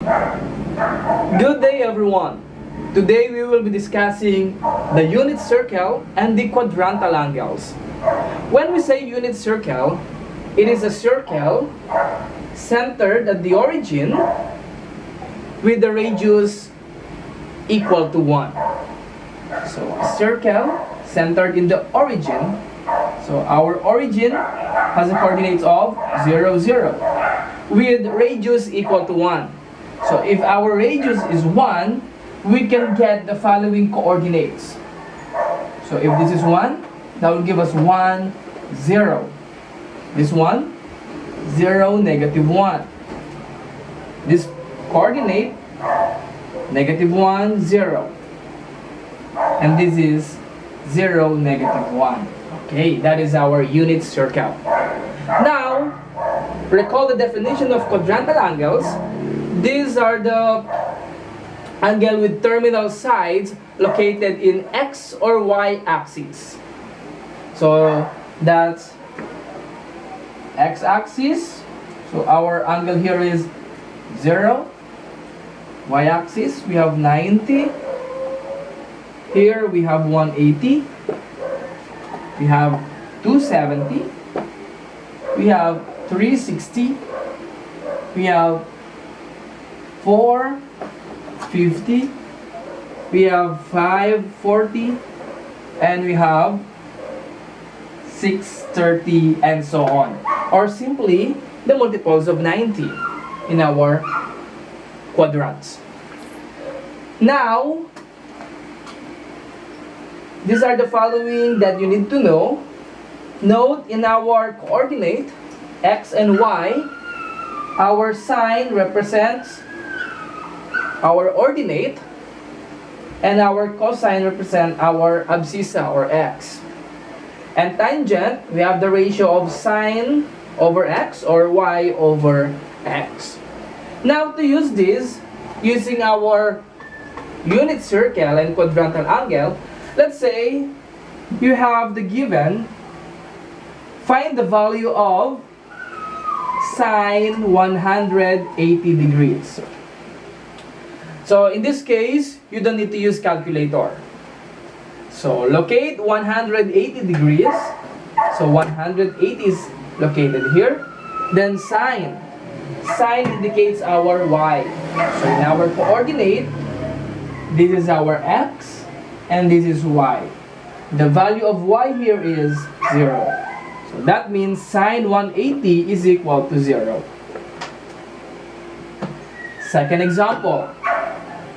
Good day, everyone. Today we will be discussing the unit circle and the quadrantal angles. When we say unit circle, it is a circle centered at the origin with the radius equal to 1. So a circle centered in the origin. So our origin has a coordinates of 0, 0 with radius equal to 1. So if our radius is 1, we can get the following coordinates. So if this is 1, that will give us 1, 0. This one, 0, negative 1. This coordinate, negative 1, 0. And this is 0, negative 1. Okay, that is our unit circle. Now, recall the definition of quadrantal angles. These are the angle with terminal sides located in x or y axis. So that's x-axis. So our angle here is 0. Y-axis, we have 90. Here we have 180. We have 270. We have 360. We have 450. We have 540. And we have 630, and so on. Or simply the multiples of 90 in our quadrants. Now, these are the following that you need to know. Note in our coordinate, x and y, our sign represents our ordinate, and our cosine represents our abscissa or x. And tangent, we have the ratio of sine over x or y over x. Now to use this, using our unit circle and quadrantal angle, let's say you have the given, find the value of sine 180 degrees. So in this case, you don't need to use calculator. So locate 180 degrees. So 180 is located here. Then sine. Sine indicates our y. So in our coordinate, this is our x and this is y. The value of y here is 0. So that means sine 180 is equal to 0. Second example.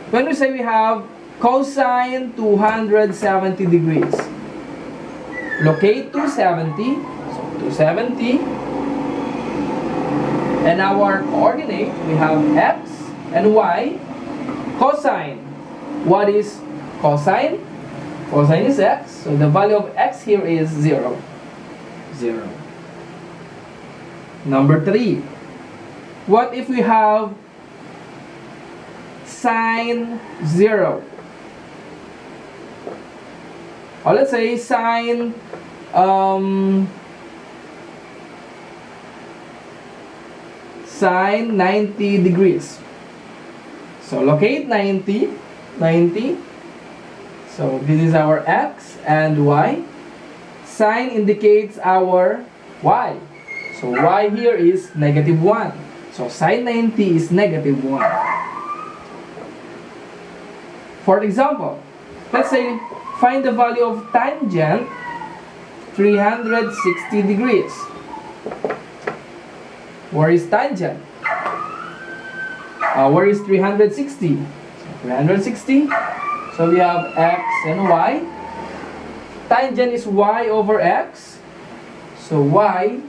When we say we have cosine 270 degrees, locate 270. So 270. And our coordinate, we have x and y. Cosine. What is cosine? Cosine is x. So the value of x here is 0. 0. Number 3. What if we have sine 0? Or let's say sine sine 90 degrees. So locate 90. So this is our x and y. Sine indicates our y. So y here is negative 1. So sine 90 is negative 1. For example, let's say find the value of tangent 360 degrees. Where is tangent? Where is 360? So 360. So we have x and y. Tangent is y over x. So y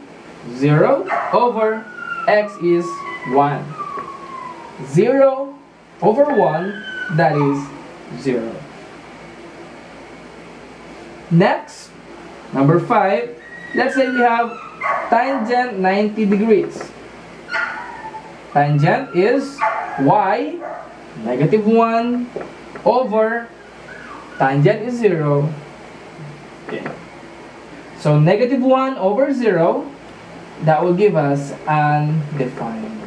0 over x is 1. 0 over 1, that is 0. Next, number 5. Let's say we have tangent 90 degrees. Tangent is y, negative 1, over tangent is 0. Okay. So negative 1 over 0, that will give us undefined.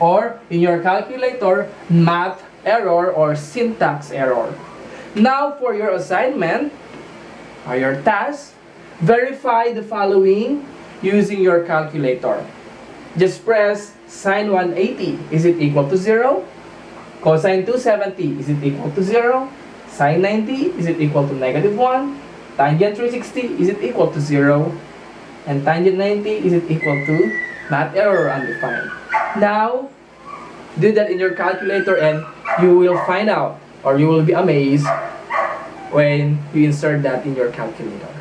or in your calculator, math error or syntax error. Now for your assignment or your task, verify the following using your calculator. Just press sine 180, is it equal to 0? Cosine 270, is it equal to 0? Sine 90, is it equal to -1? Tangent 360, is it equal to 0? And tangent 90, is it equal to math error undefined? Now, do that in your calculator and you will find out, or you will be amazed when you insert that in your calculator.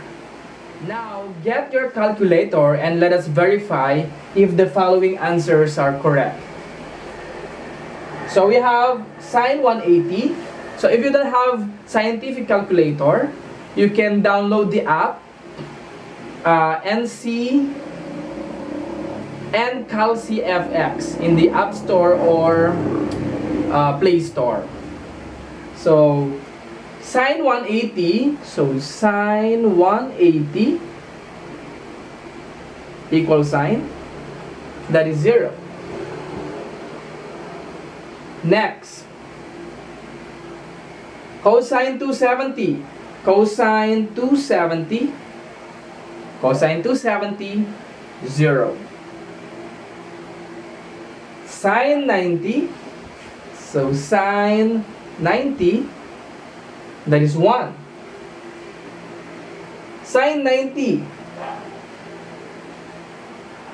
Now, get your calculator and let us verify if the following answers are correct. So we have sine 180. So if you don't have scientific calculator, you can download the app NC NCalCFX in the App Store or Play Store. So sine 180, so sine 180 equals sine, that is 0. Next, cosine 270, cosine 270, cosine 270, 0. Sine 90, so sine 90, that is 1. Sine 90.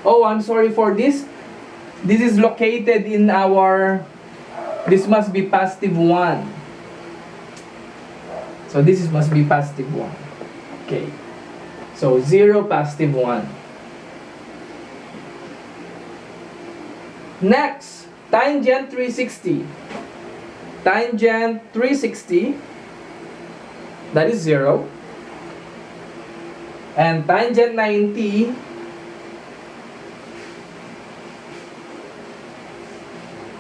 Oh, I'm sorry for this. This is located in our, this must be positive 1. So this must be positive 1. Okay. So 0, positive 1. Next, tangent 360. Tangent 360, that is 0. And tangent 90,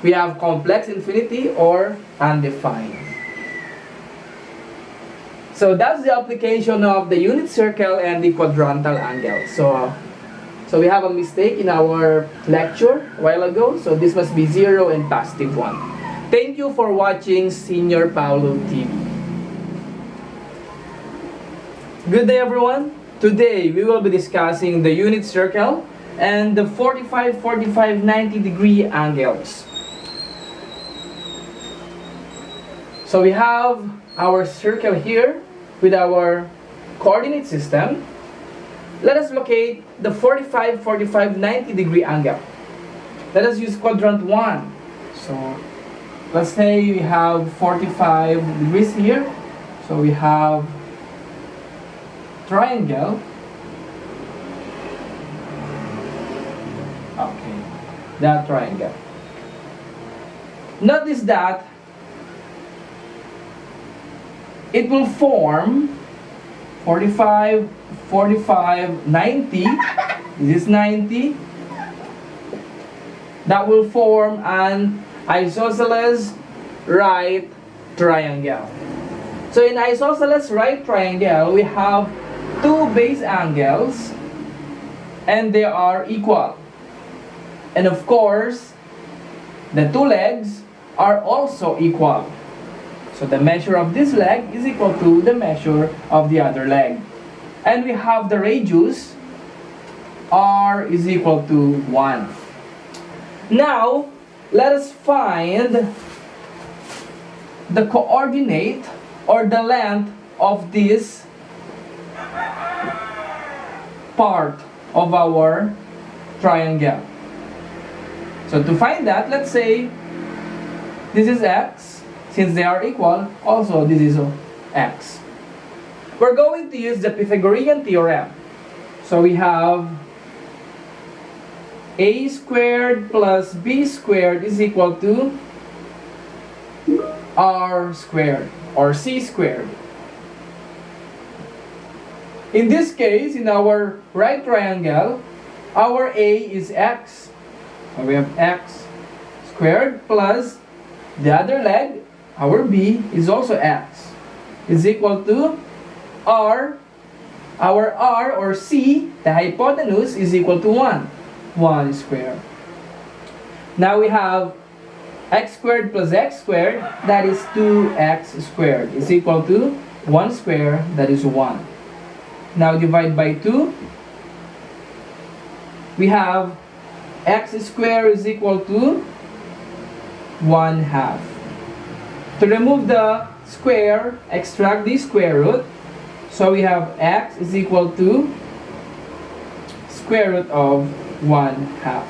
we have complex infinity or undefined. So that's the application of the unit circle and the quadrantal angle. So we have a mistake in our lecture a while ago. So this must be 0 and positive 1. Thank you for watching Senior Paulo TV. Good day everyone. Today we will be discussing the unit circle and the 45, 45, 90 degree angles. So we have our circle here with our coordinate system. Let us locate the 45, 45, 90 degree angle. Let us use quadrant 1. So let's say we have 45 degrees here. So we have triangle. Okay, that triangle. Notice that it will form 45, 45, 90. This is 90. That will form an isosceles right triangle. So in isosceles right triangle, we have two base angles and they are equal. And of course, the two legs are also equal. So the measure of this leg is equal to the measure of the other leg. And we have the radius, r is equal to 1. Now, let us find the coordinate or the length of this part of our triangle. So to find that, let's say this is x. Since they are equal, also this is x. We're going to use the Pythagorean Theorem. So we have a squared plus b squared is equal to r squared or c squared. In this case, in our right triangle, our a is x. So we have x squared plus the other leg, our b, is also x, is equal to r. Our r or c, the hypotenuse, is equal to 1. 1 squared. Now we have x squared plus x squared, that is 2x squared, is equal to 1 square, that is 1. Now divide by 2. We have x squared is equal to 1/2. To remove the square, extract the square root. So we have x is equal to square root of 1/2.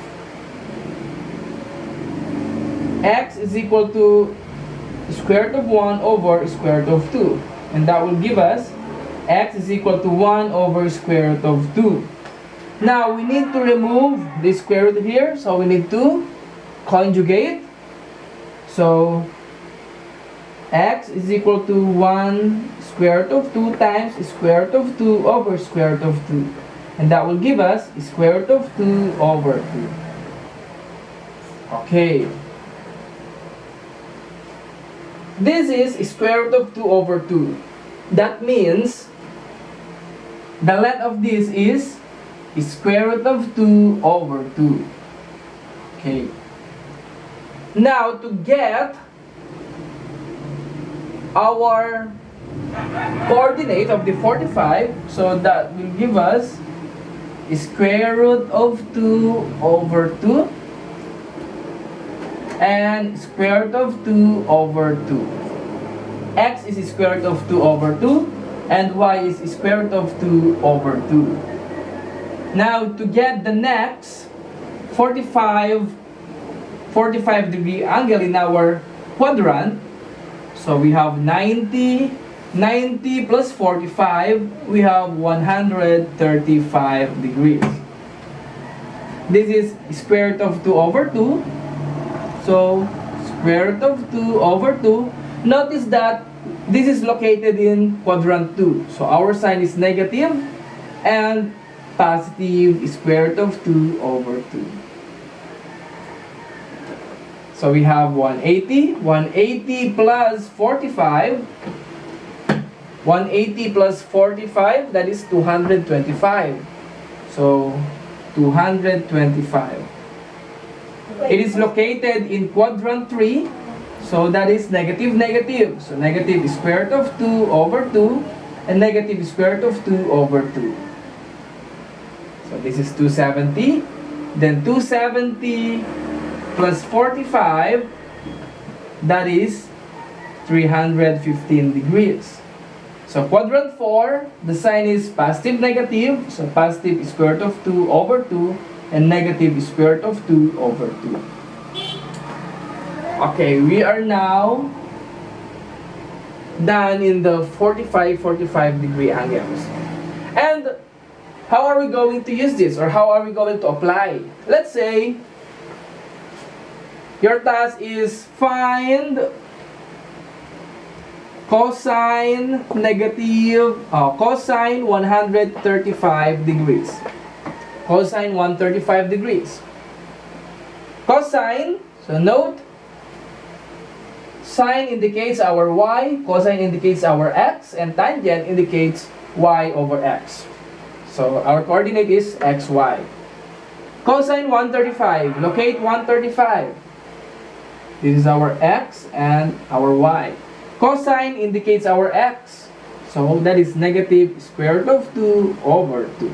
X is equal to square root of 1 over square root of 2. And that will give us x is equal to 1 over square root of 2. Now we need to remove the square root here. So we need to conjugate. So x is equal to 1 square root of 2 times square root of 2 over square root of 2. And that will give us square root of 2 over 2. Okay. This is square root of 2 over 2. That means the length of this is square root of 2 over 2. Okay. Now to get our coordinate of the 45, so that will give us square root of 2 over 2 and square root of 2 over 2. X is square root of 2 over 2 and y is square root of 2 over 2. Now to get the next 45 degree angle in our quadrant, so we have 90 plus 45, we have 135 degrees. This is square root of 2 over 2. So square root of 2 over 2. Notice that this is located in quadrant 2. So our sign is negative and positive square root of 2 over 2. So we have 180. 180 plus 45. 180 plus 45, that is 225. So 225. It is located in quadrant 3. So that is negative, negative. So negative square root of 2 over 2 and negative square root of 2 over 2. So this is 270. Then 270 plus 45, that is 315 degrees. So quadrant 4, the sign is positive, negative. So positive square root of 2 over 2 and negative square root of 2 over 2. Okay, we are now done in the 45 degree angles. And how are we going to use this, or how are we going to apply? Let's say your task is find cosine cosine 135 degrees. Cosine 135 degrees. Cosine, so note, sine indicates our y, cosine indicates our x, and tangent indicates y over x. So our coordinate is xy. Cosine 135, locate 135. This is our x and our y. Cosine indicates our x, so that is negative square root of 2 over 2.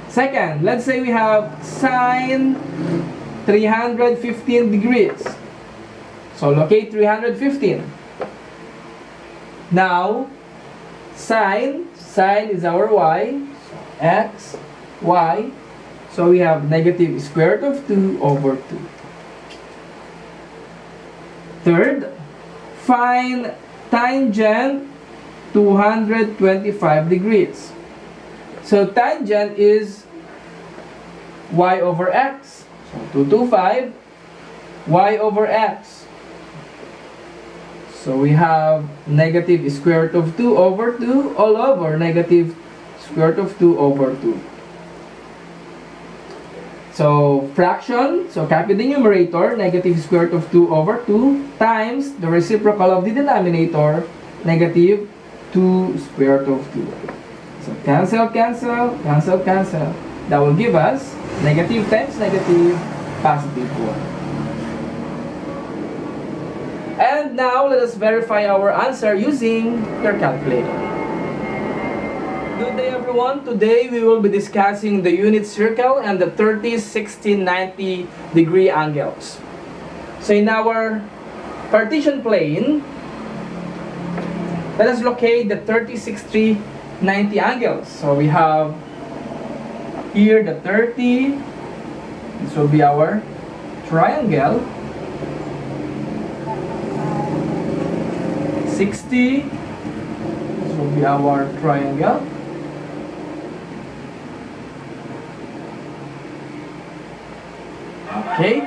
Second, let's say we have sine 315 degrees. So locate 315. Now, sine is our y, x, y. So we have negative square root of 2 over 2. Third, find tangent 225 degrees. So tangent is y over x. So 225, y over x. So we have negative square root of 2 over 2 all over negative square root of 2 over 2. So fraction, so copy the numerator, negative square root of 2 over 2 times the reciprocal of the denominator, negative 2 square root of 2. So cancel, cancel, cancel, cancel. That will give us Negative times negative, positive 1. And now let us verify our answer using your calculator. Good day everyone. Today we will be discussing the unit circle and the 30, 60, 90 degree angles. So in our Cartesian plane, let us locate the 30, 60, 90 angles. So we have here the 30, this will be our triangle. 60, this will be our triangle. Okay,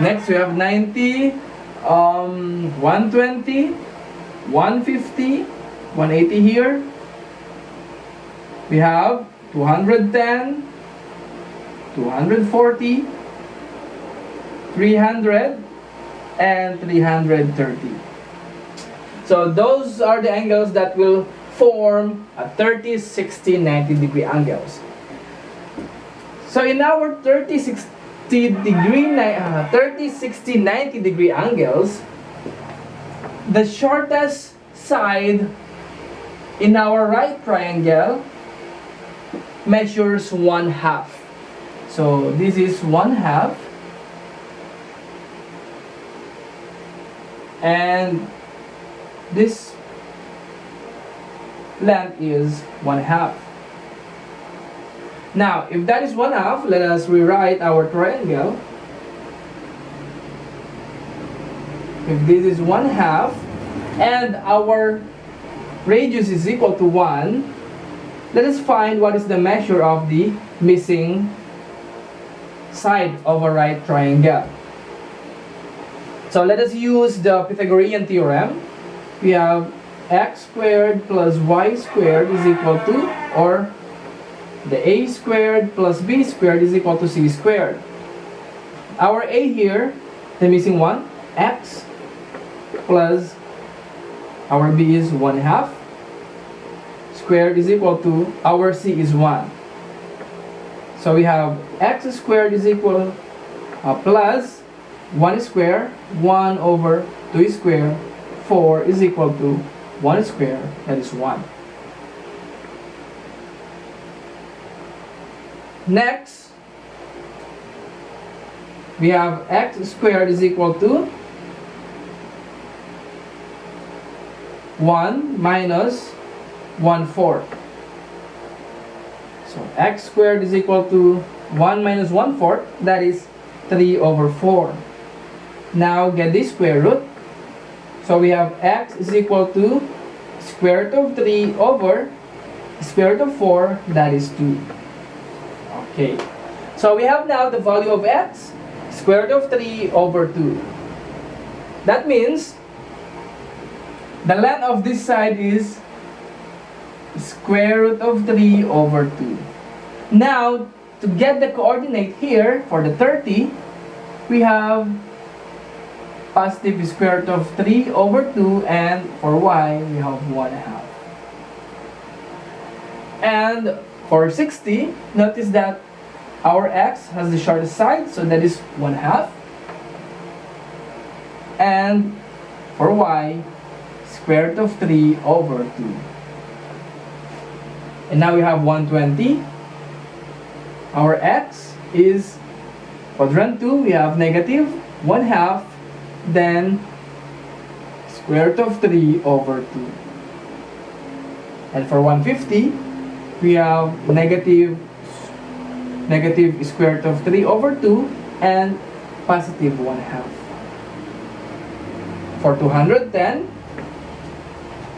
next we have 90, 120, 150, 180 here. We have 210, 240, 300, and 330. So those are the angles that will form a 30, 60, 90 degree angles. So in our 30, 60 30, 60, 90 degree angles, the shortest side in our right triangle measures 1/2. So this is 1/2, and this length is 1/2. Now, if that is 1/2, let us rewrite our triangle. If this is 1/2 and our radius is equal to 1, let us find what is the measure of the missing side of a right triangle. So let us use the Pythagorean Theorem. We have x squared plus y squared is equal to, or the a squared plus b squared is equal to c squared. Our a here, the missing one, x, plus our b is 1/2 squared is equal to our c is 1. So we have x squared is equal plus 1 square, 1 over 2 square, 4 is equal to 1 square, that is 1. Next, we have x squared is equal to 1 minus 1/4. So x squared is equal to 1 minus 1/4, that is 3 over 4. Now get the square root. So we have x is equal to square root of 3 over square root of 4, that is 2. Okay, so we have now the value of x, square root of 3 over 2. That means the length of this side is square root of 3 over 2. Now, to get the coordinate here for the 30, we have positive square root of 3 over 2, and for y, we have 1/2. And for 60, notice that our x has the shortest side, so that is 1/2. And for y, square root of 3 over 2. And now we have 120. Our x is quadrant 2, we have negative 1/2, then square root of 3 over 2. And for 150, we have negative square root of 3 over 2 and positive 1/2. For 210,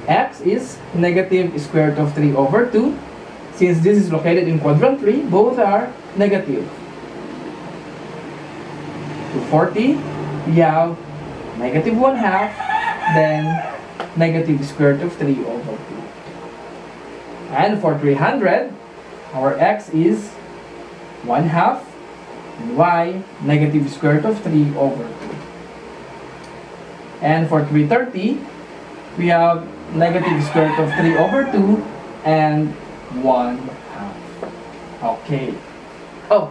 x is negative square root of 3 over 2. Since this is located in quadrant 3, both are negative. 240, we have negative 1/2, then negative square root of 3 over 2. And for 300, our x is 1/2, and y negative square root of 3 over 2. And for 330, we have negative square root of 3 over 2 and 1/2. Okay. Oh,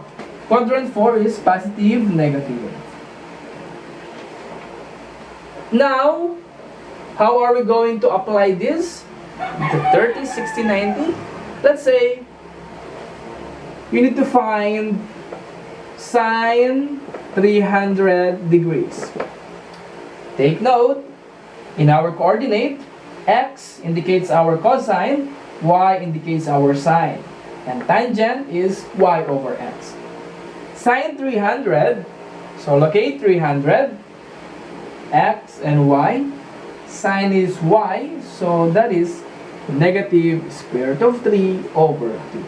Quadrant 4 is positive, negative. Now, how are we going to apply this? The 30, 60, 90. Let's say you need to find sine 300 degrees. Take note, in our coordinate, x indicates our cosine, y indicates our sine, and tangent is y over x. Sine 300, so locate 300, x and y. Sine is y, so that is negative square root of 3 over 2.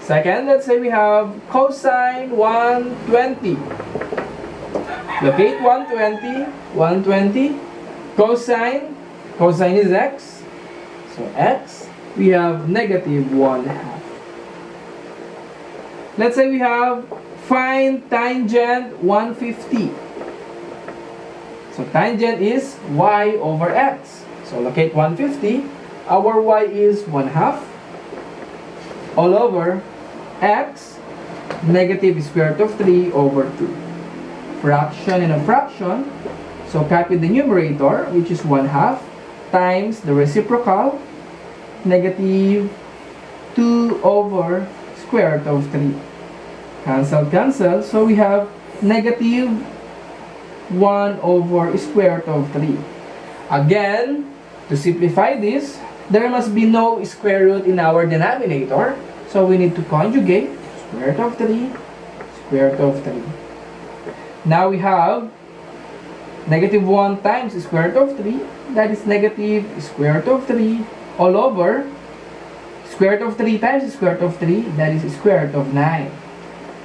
Second, let's say we have cosine 120. Locate 120, cosine is x, so x, we have negative 1/2. Let's say we have find tangent 150. So tangent is y over x. So locate 150. Our y is 1/2 all over x, negative square root of 3 over 2. Fraction and a fraction. So copy the numerator, which is 1/2, times the reciprocal, negative 2 over square root of 3. Cancel, cancel. So we have negative 1 over square root of 3. Again, to simplify this, there must be no square root in our denominator. So we need to conjugate square root of 3, square root of 3. Now we have negative 1 times square root of 3. That is negative square root of 3 all over square root of 3 times square root of 3. That is square root of 9.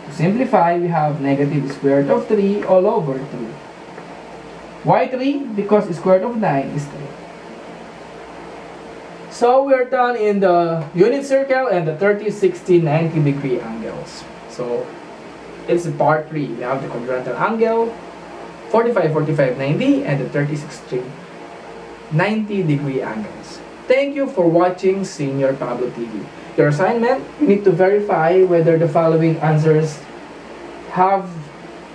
To simplify, we have negative square root of 3 all over 3. Why 3? Because square root of 9 is 3. So we're done in the unit circle and the 30, 60, 90 degree angles. So it's part 3. We have the quadrantal angle, 45, 45, 90, and the 30, 60, 90 degree angles. Thank you for watching Senior Pablo TV. Your assignment, you need to verify whether the following answers have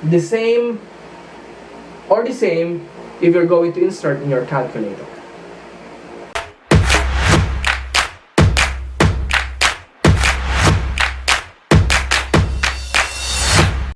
the same or the same if you're going to insert in your calculator.